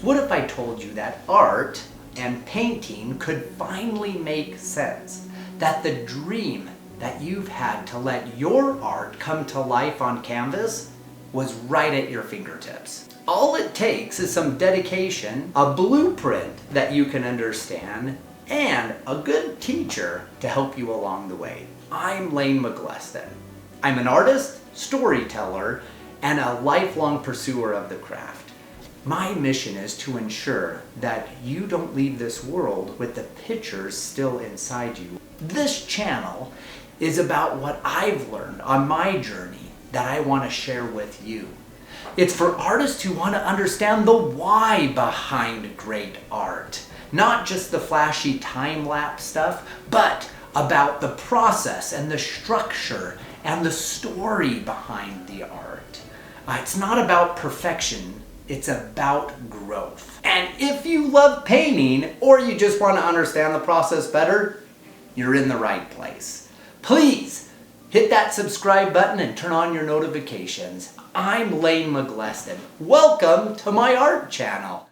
What if I told you that art and painting could finally make sense? That the dream that you've had to let your art come to life on canvas was right at your fingertips. All it takes is some dedication, a blueprint that you can understand, and a good teacher to help you along the way. I'm Lane Mugleston. I'm an artist, storyteller, and a lifelong pursuer of the craft. My mission is to ensure that you don't leave this world with the pictures still inside you. This channel is about what I've learned on my journey that I want to share with you. It's for artists who want to understand the why behind great art. Not just the flashy time-lapse stuff, but about the process and the structure and the story behind the art. It's not about perfection, it's about growth. And if you love painting or you just want to understand the process better, you're in the right place. Please hit that subscribe button and turn on your notifications. I'm Lane Mugleston. Welcome to my art channel.